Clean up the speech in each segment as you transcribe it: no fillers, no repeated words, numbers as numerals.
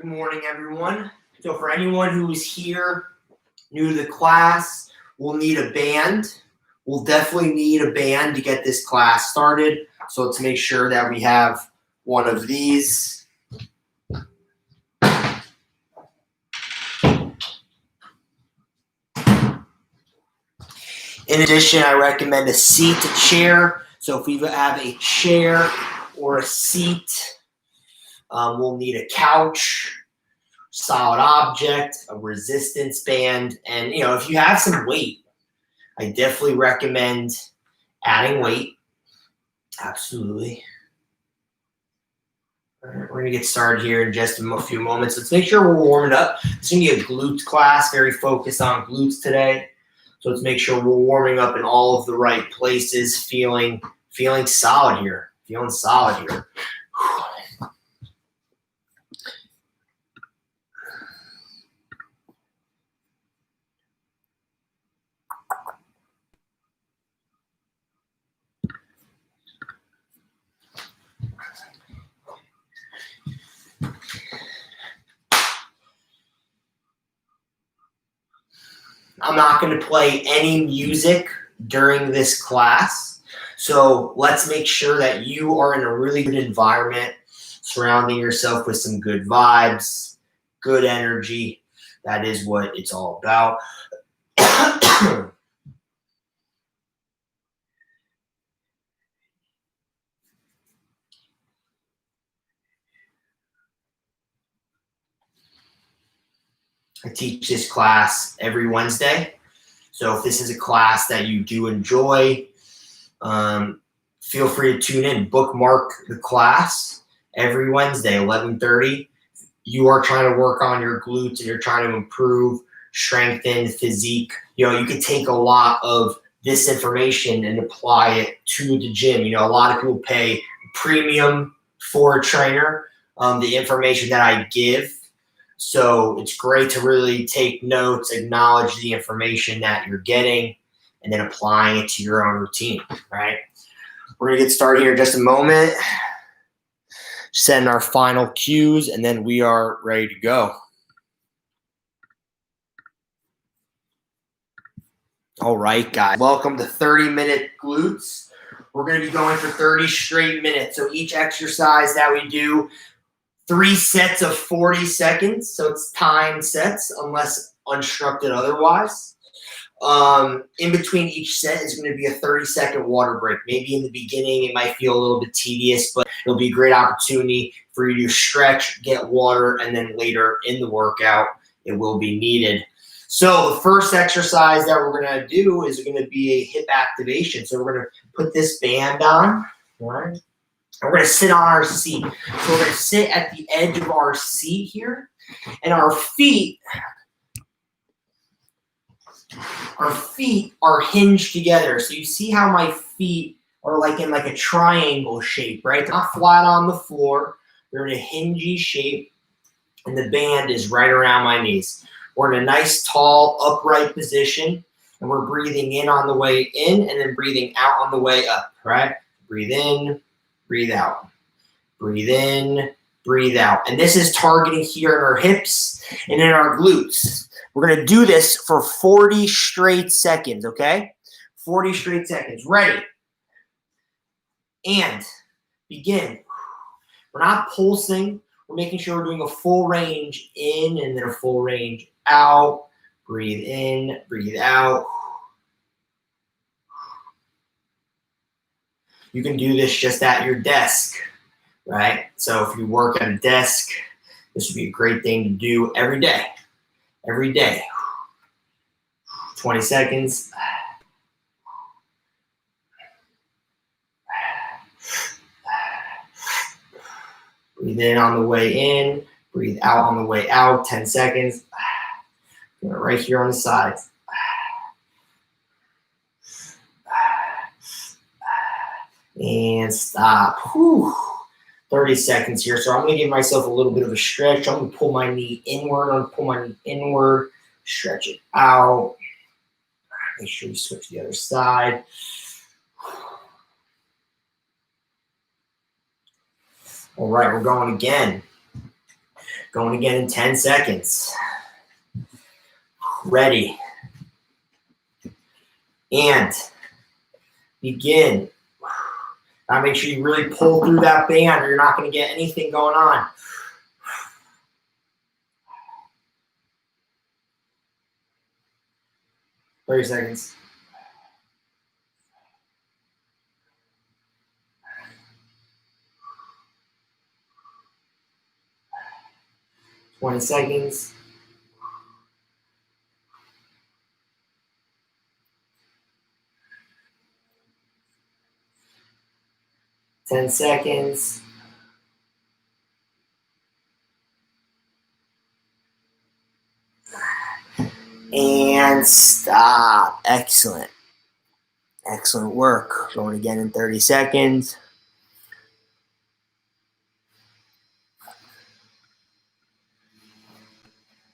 Good morning, everyone. So for anyone who is here, new to the class, we'll need a band. We'll definitely need a band to get this class started. So let's make sure that we have one of these. In addition, I recommend a seat, a chair. So if we have a chair or a seat, we'll need a couch, solid object, a resistance band, and if you have some weight, I definitely recommend adding weight. Absolutely. All right, we're gonna get started here in just a few moments. Let's make sure we're warming up. It's gonna be a glutes class, very focused on glutes today. So let's make sure we're warming up in all of the right places, feeling solid here, feeling solid here. I'm not going to play any music during this class. So let's make sure that you are in a really good environment, surrounding yourself with some good vibes, good energy. That is what it's all about. I teach this class every Wednesday. So if this is a class that you do enjoy, feel free to tune in. Bookmark the class every Wednesday, 11:30. You are trying to work on your glutes and you're trying to improve, strengthen, physique. You can take a lot of this information and apply it to the gym. A lot of people pay premium for a trainer, the information that I give. So it's great to really take notes, acknowledge the information that you're getting, and then applying it to your own routine, right? We're going to get started here in just a moment. Setting our final cues, and then we are ready to go. All right, guys. Welcome to 30-minute glutes. We're going to be going for 30 straight minutes. So each exercise that we do, 3 sets of 40 seconds, so it's timed sets unless instructed otherwise. In between each set is going to be a 30-second water break. Maybe in the beginning it might feel a little bit tedious, but it'll be a great opportunity for you to stretch, get water, and then later in the workout it will be needed. So the first exercise that we're going to do is going to be a hip activation. So we're going to put this band on, all right? And we're going to sit on our seat. So we're going to sit at the edge of our seat here, and our feet are hinged together. So you see how my feet are in a triangle shape, right? They're not flat on the floor. They're in a hingy shape, and the band is right around my knees. We're in a nice, tall, upright position, and we're breathing in on the way in and then breathing out on the way up, right? Breathe in. Breathe out. Breathe in, breathe out. And this is targeting here in our hips and in our glutes. We're going to do this for 40 straight seconds, okay? 40 straight seconds. Ready? And begin. We're not pulsing. We're making sure we're doing a full range in and then a full range out. Breathe in, breathe out. You can do this just at your desk, right? So if you work at a desk, this would be a great thing to do every day. Every day. 20 seconds. Breathe in on the way in. Breathe out on the way out. 10 seconds. Right here on the sides. And stop. Whew. 30 seconds here. So I'm going to give myself a little bit of a stretch. I'm going to pull my knee inward. I'm going to pull my knee inward. Stretch it out. Make sure you switch to the other side. All right, we're going again. Going again in 10 seconds. Ready. And begin. Now make sure you really pull through that band or you're not going to get anything going on. Thirty seconds. $20 seconds. $10 seconds. And stop. Excellent. Excellent work. Going again in 30 seconds.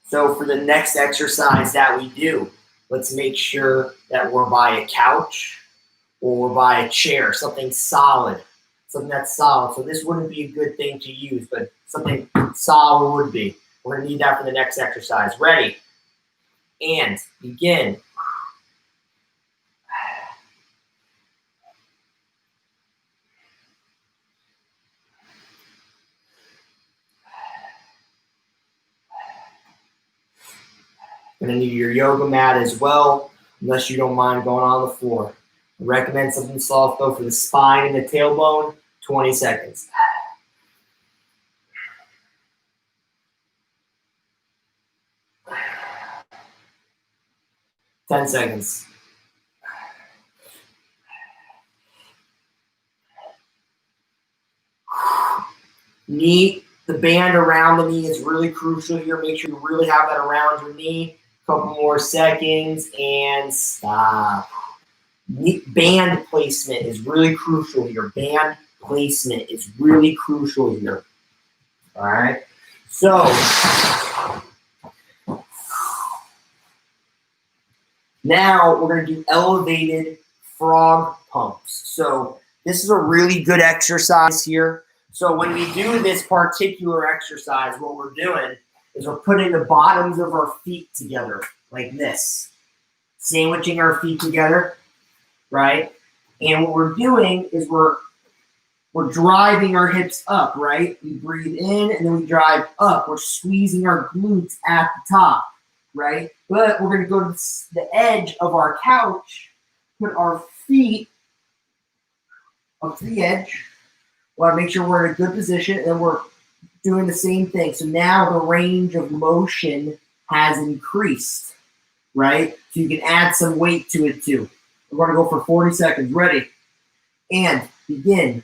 So for the next exercise that we do, let's make sure that we're by a couch or we're by a chair, something solid, something that's solid. So this wouldn't be a good thing to use, but something solid would be. We're gonna need that for the next exercise. Ready? And begin. You're gonna need your yoga mat as well, unless you don't mind going on the floor. I recommend something soft though for the spine and the tailbone. 20 seconds. $10 seconds. Knee, the band around the knee is really crucial here. Make sure you really have that around your knee. Couple more seconds and stop. Band placement is really crucial here. Band placement is really crucial here. All right. So now we're going to do elevated frog pumps. So this is a really good exercise here. So when we do this particular exercise, what we're doing is we're putting the bottoms of our feet together like this, sandwiching our feet together, right? And what we're doing is we're driving our hips up, right? We breathe in and then we drive up. We're squeezing our glutes at the top, right? But we're going to go to the edge of our couch, put our feet up to the edge. We want to make sure we're in a good position, and we're doing the same thing. So now the range of motion has increased, right? So you can add some weight to it too. We're going to go for 40 seconds. Ready? And begin.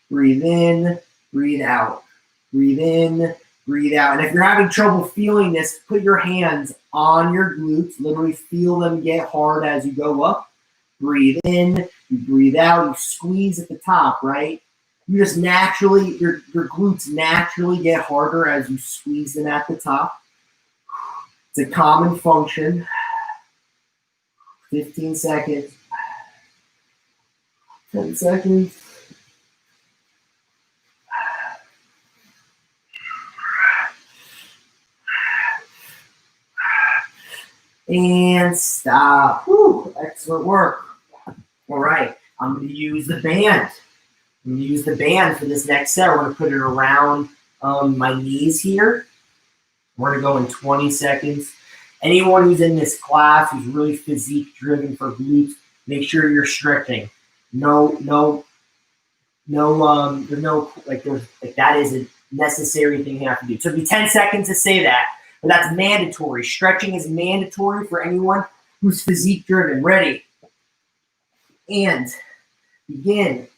Breathe in, breathe out. Breathe in, breathe out. And if you're having trouble feeling this, put your hands on your glutes. Literally feel them get hard as you go up. Breathe in, you breathe out, you squeeze at the top, right? You just naturally, your glutes naturally get harder as you squeeze them at the top. It's a common function. 15 seconds. 10 seconds. And stop. Whew, excellent work. All right, I'm going to use the band. I'm going to use the band for this next set. We're going to put it around my knees here. We're going to go in 20 seconds. Anyone who's in this class who's really physique driven for glutes, make sure you're stretching. There's no, that is a necessary thing you have to do. So it'll be 10 seconds to say that, but that's mandatory. Stretching is mandatory for anyone who's physique driven. Ready? And begin.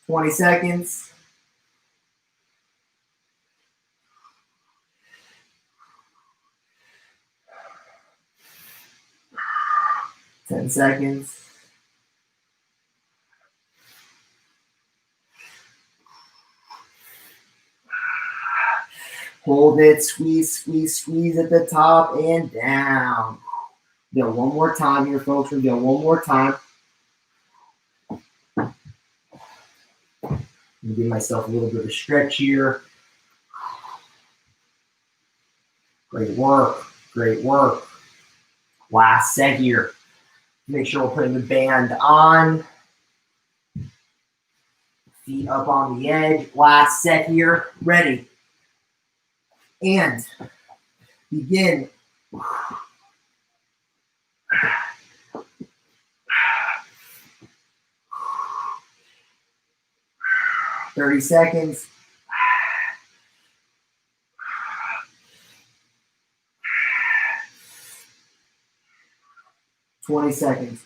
20 seconds. Ten seconds. Hold it, squeeze, squeeze, squeeze at the top and down. Go one more time here, folks. We're going one more time. Give myself a little bit of a stretch here. Great work. Great work. Last set here. Make sure we're putting the band on. Feet up on the edge. Last set here. Ready. And begin. 30 seconds. 20 seconds.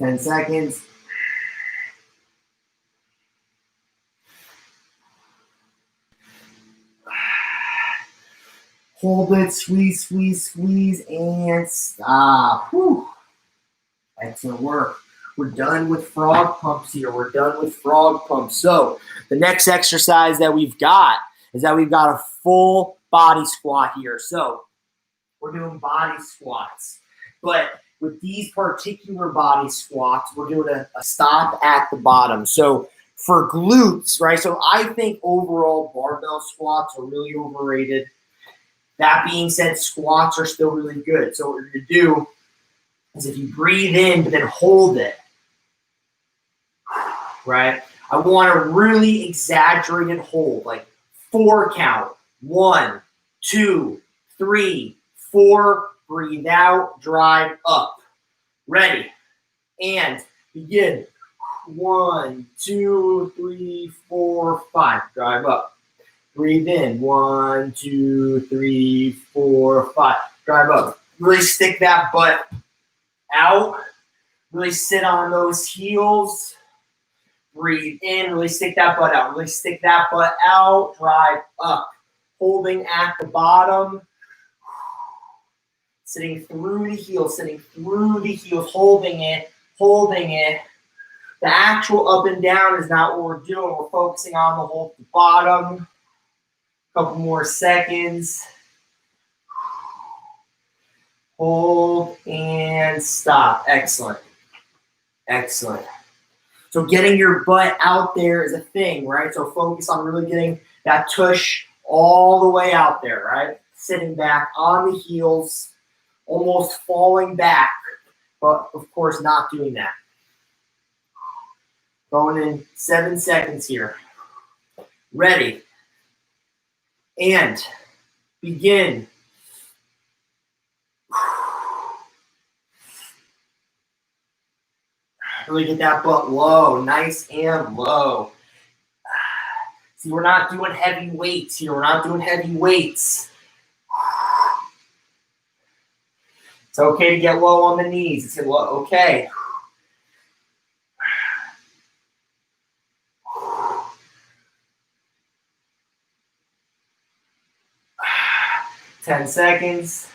10 seconds. Hold it, squeeze, squeeze, squeeze, and stop. Whew. Excellent work. We're done with frog pumps here. We're done with frog pumps. So the next exercise that we've got is that we've got a full body squat here. So we're doing body squats. But with these particular body squats, we're doing a stop at the bottom. So for glutes, right? So I think overall barbell squats are really overrated. That being said, squats are still really good. So what we're going to do is if you breathe in, but then hold it, right? I want a really exaggerated hold, like 4 count. 1, 2, 3, 4. Breathe out, drive up. Ready. And begin. 1, 2, 3, 4, 5. Drive up. Breathe in. 1, 2, 3, 4, 5. Drive up. Really stick that butt out. Really sit on those heels. Breathe in. Really stick that butt out. Really stick that butt out. Drive up. Holding at the bottom. Sitting through the heels. Sitting through the heels. Holding it. Holding it. The actual up and down is not what we're doing. We're focusing on the hold at the bottom. Couple more seconds. Hold and stop. Excellent. Excellent. So getting your butt out there is a thing, right? So focus on really getting that tush all the way out there, right? Sitting back on the heels, almost falling back, but of course not doing that. Going in 7 seconds here. Ready. And begin. Really get that butt low, nice and low. See, we're not doing heavy weights here. We're not doing heavy weights. It's okay to get low on the knees. It's okay. Ten seconds.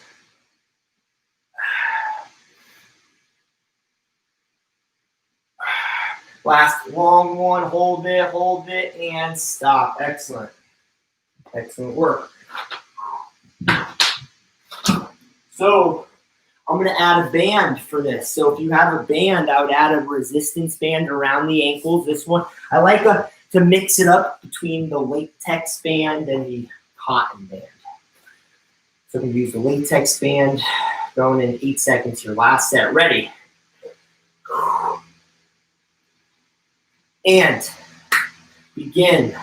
Last long one. Hold it, and stop. Excellent. Excellent work. So I'm going to add a band for this. So if you have a band, I would add a resistance band around the ankles. This one, I like to mix it up between the latex band and the cotton band. So I'm going to use the latex band. Going in 8 seconds here. Last set. Ready. And begin.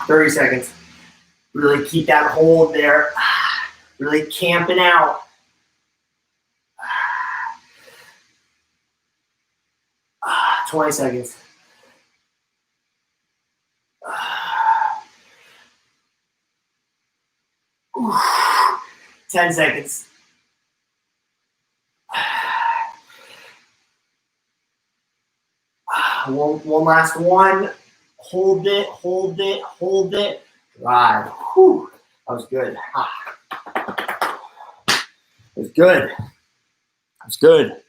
"30 seconds. Really keep that hold there. Really camping out. 20 seconds. 10 seconds. One last one. Hold it, hold it, hold it. Drive. Whew. That was good. It was good. That's good.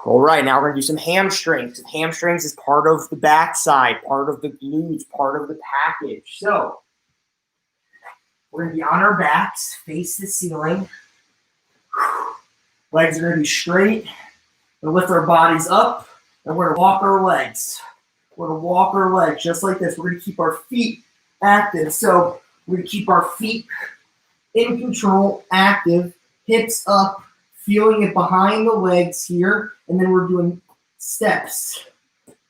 All right, now we're going to do some hamstrings. Hamstrings is part of the backside, part of the glutes, part of the package. So we're going to be on our backs, face the ceiling. Legs are going to be straight. We're going to lift our bodies up, and we're going to walk our legs. We're going to walk our legs just like this. We're going to keep our feet active. So we're going to keep our feet in control, active, hips up, feeling it behind the legs here, and then we're doing steps.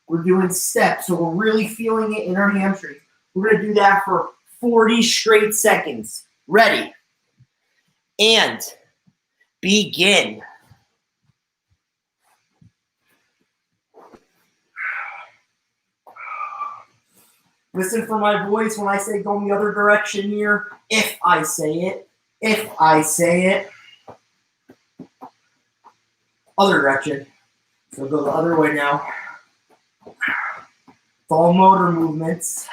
We're doing steps, so we're really feeling it in our hamstrings. We're going to do that for 40 straight seconds. Ready? And begin. Listen for my voice when I say go in the other direction here. If I say it. If I say it. Other direction. So go the other way now. It's all motor movements.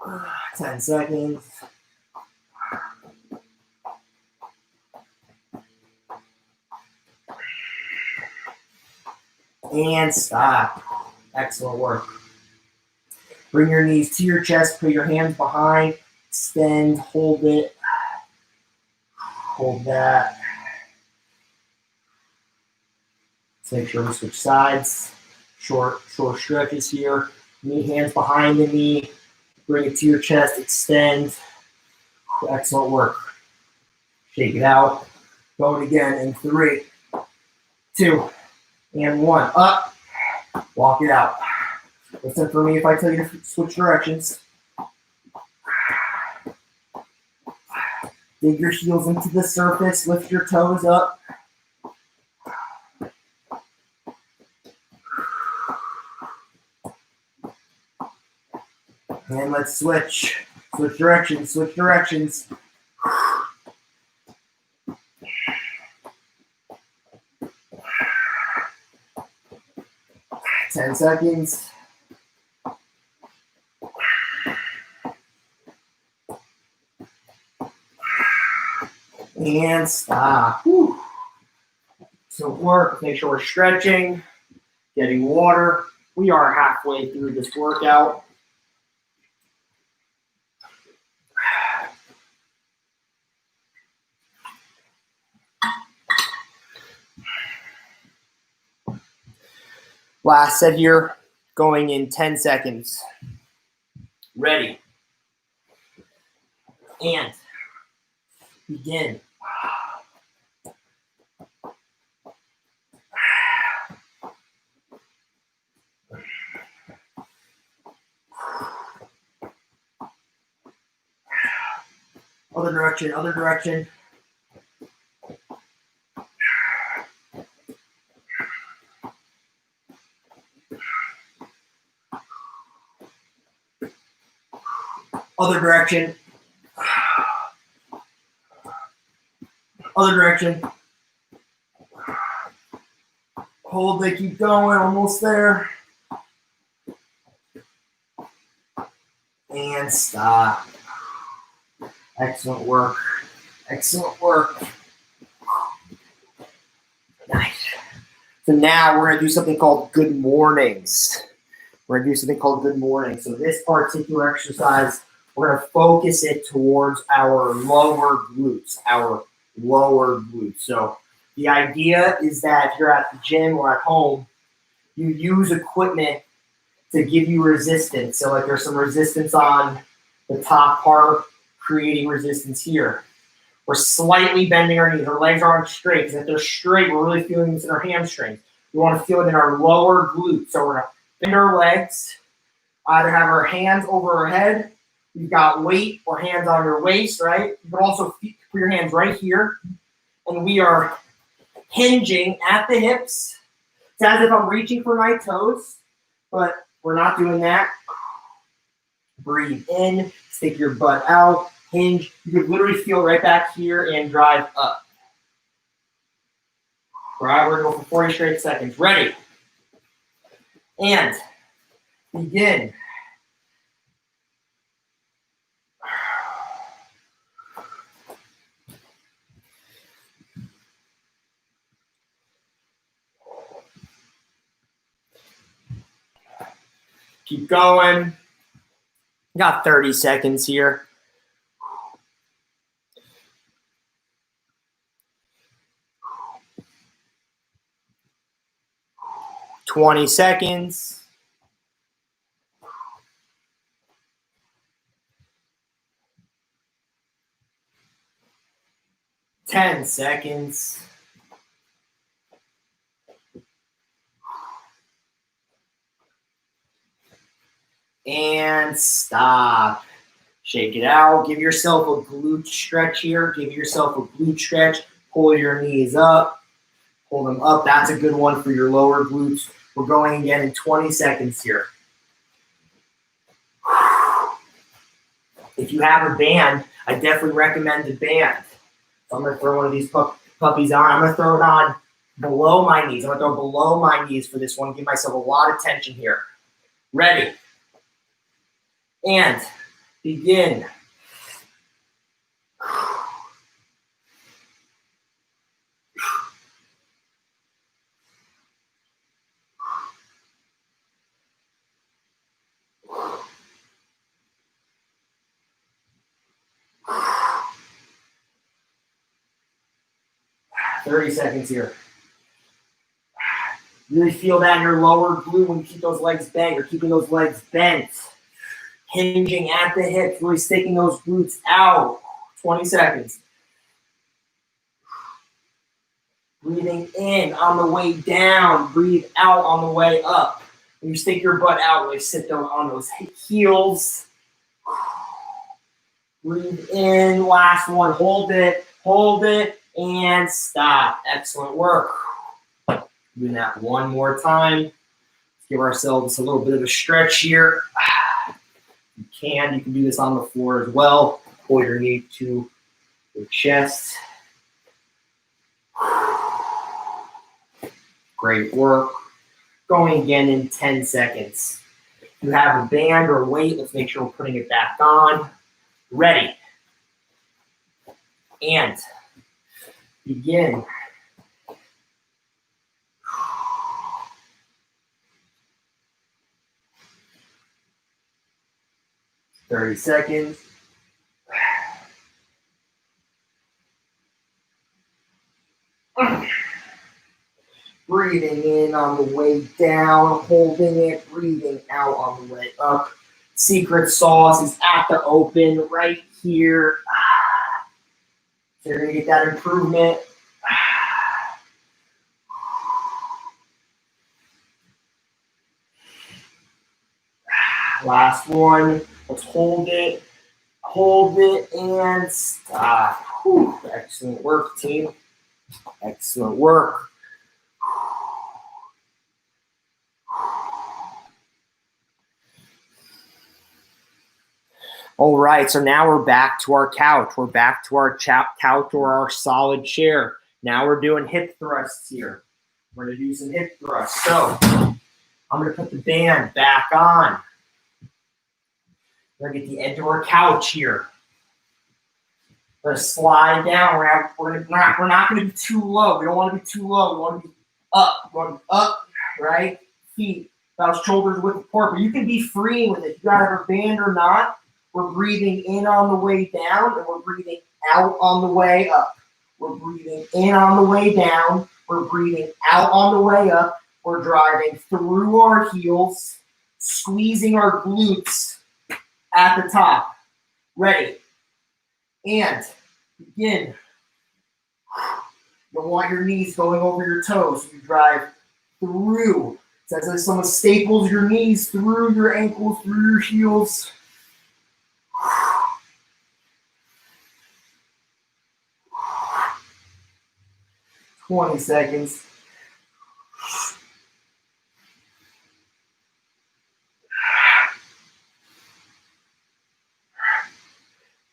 Uh, 10 seconds. And stop. Excellent work. Bring your knees to your chest, put your hands behind, extend, hold it. Hold that. Let's make sure we switch sides. Short stretches here. Knee, hands behind the knee. Bring it to your chest, extend. Excellent work. Shake it out. Go it again in 3, 2, and 1. Up. Walk it out. Listen for me if I tell you to switch directions. Dig your heels into the surface. Lift your toes up. And let's switch. Switch directions. Switch directions. 10 seconds. And stop. Whew. So work, make sure we're stretching, getting water. We are halfway through this workout. Last set here, going in 10 seconds. Ready. And begin. Other direction, other direction. Other direction. Other direction. Hold it, keep going, almost there. And stop. Excellent work. Excellent work. Nice. So now we're going to do something called good mornings. We're going to do something called good mornings. So this particular exercise, we're going to focus it towards our lower glutes, So the idea is that if you're at the gym or at home, you use equipment to give you resistance. So like there's some resistance on the top part, creating resistance here. We're slightly bending our knees. Our legs aren't straight, because if they're straight, we're really feeling this in our hamstrings. We want to feel it in our lower glutes. So we're going to bend our legs, either have our hands over our head. You've got weight or hands on your waist, right? You can also put your hands right here. And we are hinging at the hips. It's as if I'm reaching for my toes, but we're not doing that. Breathe in, stick your butt out, hinge. You could literally feel right back here and drive up. All right, we're going to go for 40 straight seconds. Ready? And begin. Keep going. Got 30 seconds here. $20 seconds. $10 seconds. And stop. Shake it out. Give yourself a glute stretch here. Give yourself a glute stretch. Pull your knees up. Pull them up. That's a good one for your lower glutes. We're going again in 20 seconds here. If you have a band, I definitely recommend the band. So I'm going to throw one of these puppies on. I'm going to throw it on below my knees. I'm going to throw below my knees for this one. Give myself a lot of tension here. Ready. And begin. $30 seconds here. Really feel that in your lower glute when you keep those legs bent. You're keeping those legs bent. Hinging at the hips, really sticking those glutes out. 20 seconds. Breathing in on the way down. Breathe out on the way up. When you stick your butt out, really sit down on those heels. Breathe in. Last one. Hold it. Hold it. And stop. Excellent work. Doing that one more time. Let's give ourselves a little bit of a stretch here. You can do this on the floor as well. Pull your knee to your chest. Great work. Going again in 10 seconds. If you have a band or a weight, let's make sure we're putting it back on. Ready. And begin. $30 seconds. Breathing in on the way down, holding it, breathing out on the way up. Secret sauce is at the open right here. So you're going to get that improvement. Last one. Let's hold it, and stop. Whew. Excellent work, team. Excellent work. All right, so now we're back to our couch. We're back to our couch or our solid chair. Now we're doing hip thrusts here. We're going to do some hip thrusts. So I'm going to put the band back on. We're going to get the edge of our couch here. We're going to slide down. We're not going to be too low. We don't want to be too low. We want to be up. We want to be up, right? Feet about shoulders width apart. But you can be free with it. You got to have a band or not. We're breathing in on the way down, and we're breathing out on the way up. We're breathing in on the way down. We're breathing out on the way up. We're driving through our heels, squeezing our glutes at the top. Ready. And begin. You don't want your knees going over your toes. You drive through. It's as if someone staples your knees through your ankles, through your heels. 20 seconds.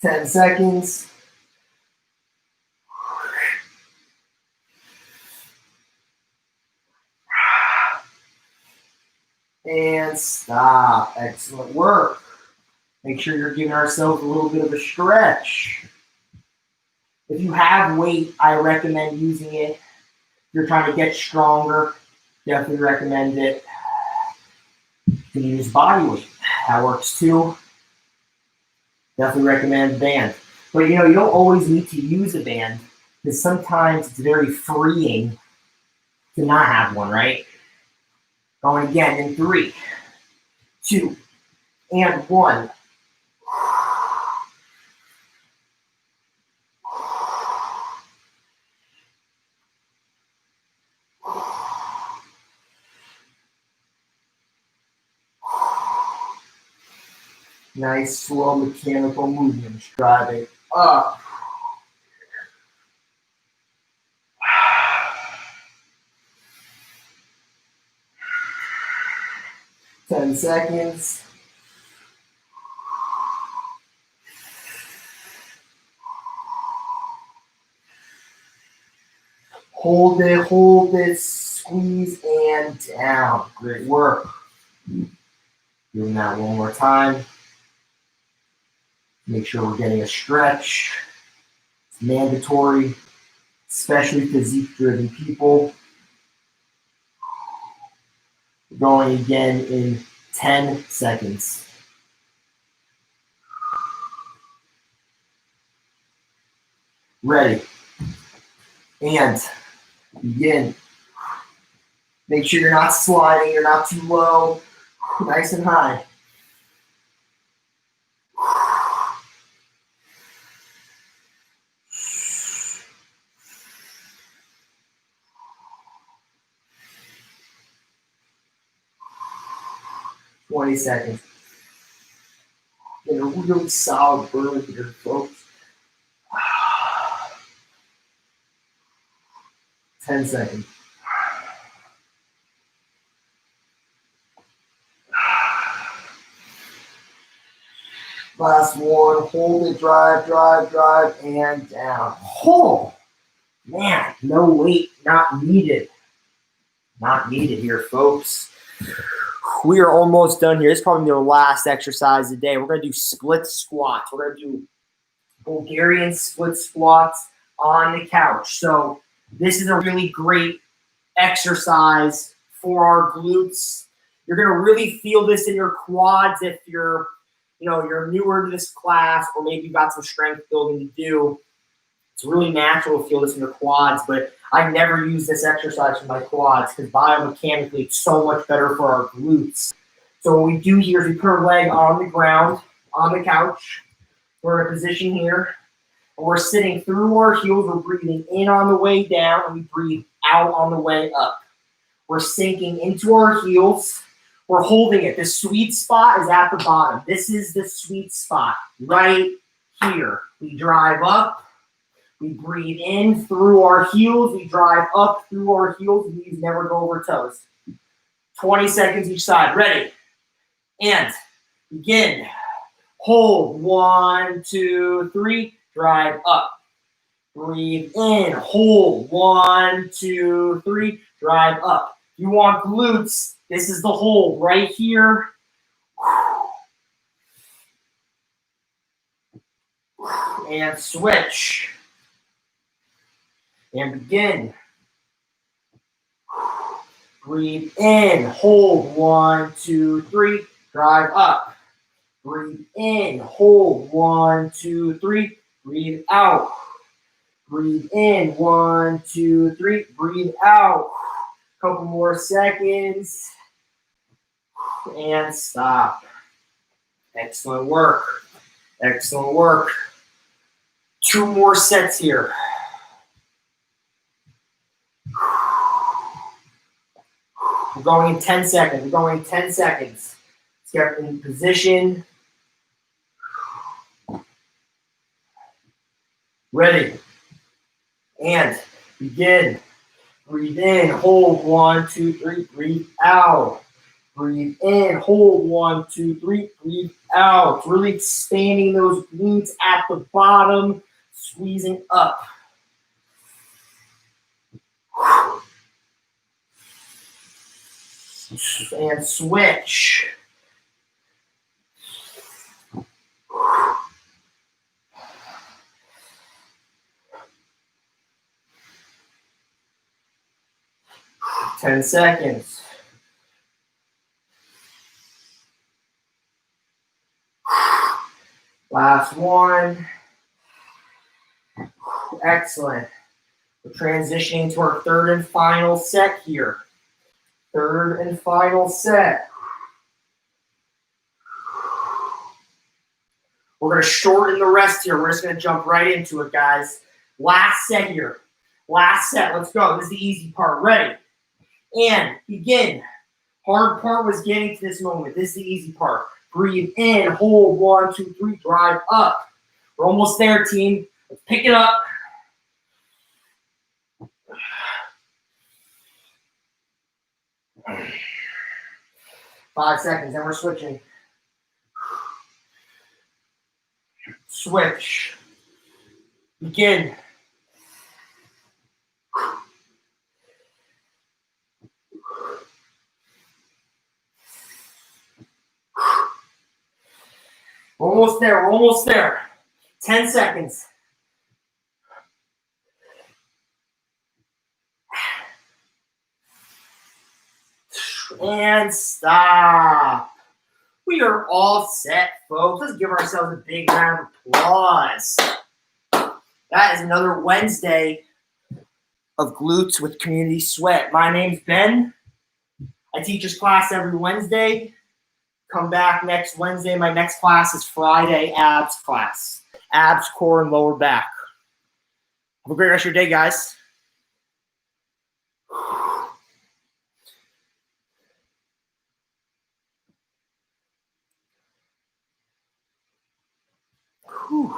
Ten seconds. And stop. Excellent work. Make sure you're giving ourselves a little bit of a stretch. If you have weight, I recommend using it. If you're trying to get stronger, definitely recommend it. You can use body weight. That works too. Definitely recommend band. But you don't always need to use a band because sometimes it's very freeing to not have one, right? Going again in 3, 2, and 1. Nice, slow mechanical movements. Driving up. 10 seconds. Hold it, squeeze and down. Great work. Doing that one more time. Make sure we're getting a stretch. It's mandatory, especially physique-driven people. Going again in 10 seconds. Ready. And begin. Make sure you're not sliding, you're not too low. Nice and high. Twenty seconds. Get a really solid burn here, folks. 10 seconds. Last one. Hold it, drive, and down. Oh, man, no weight, not needed. Not needed here, folks. We are almost done here. This is probably the last exercise of the day. We're going to do split squats. We're going to do Bulgarian split squats on the couch. So this is a really great exercise for our glutes. You're going to really feel this in your quads if you're newer to this class, or maybe you've got some strength building to do. It's really natural to feel this in your quads, but I never use this exercise for my quads because biomechanically it's so much better for our glutes. So what we do here is we put our leg on the ground, on the couch. We're in a position here. And we're sitting through our heels. We're breathing in on the way down, and we breathe out on the way up. We're sinking into our heels. We're holding it. The sweet spot is at the bottom. This is the sweet spot right here. We drive up. We breathe in through our heels. We drive up through our heels. Knees never go over toes. 20 seconds each side. Ready. And begin. Hold. 1, 2, 3. Drive up. Breathe in. Hold. 1, 2, 3. Drive up. You want glutes. This is the hold right here. And switch. And begin. Breathe in. Hold. 1, 2, 3. Drive up. Breathe in. Hold. 1, 2, 3. Breathe out. Breathe in. 1, 2, 3. Breathe out. Couple more seconds. And stop. Excellent work. Excellent work. 2 more sets here. We're going in 10 seconds. We're going in 10 seconds. Let's get in position. Ready. And begin. Breathe in. Hold. 1, 2, 3. Breathe out. Breathe in. Hold. 1, 2, 3. Breathe out. Really expanding those glutes at the bottom. Squeezing up. And switch. Ten seconds. Last one. Excellent. We're transitioning to our third and final set here. Third and final set. We're going to shorten the rest here. We're just going to jump right into it, guys. Last set here. Last set. Let's go. This is the easy part. Ready? And begin. Hard part was getting to this moment. This is the easy part. Breathe in. Hold. 1, 2, 3. Drive up. We're almost there, team. Let's pick it up. Five seconds, and we're switching. Switch. Begin. We're almost there. We're almost there. 10 seconds. And stop. We are all set, folks. Let's give ourselves a big round of applause. That is another Wednesday of Glutes with Community Sweat. My name's Ben. I teach this class every Wednesday. Come back next Wednesday. My next class is Friday, abs class. Abs, core, and lower back. Have a great rest of your day, guys. Whew.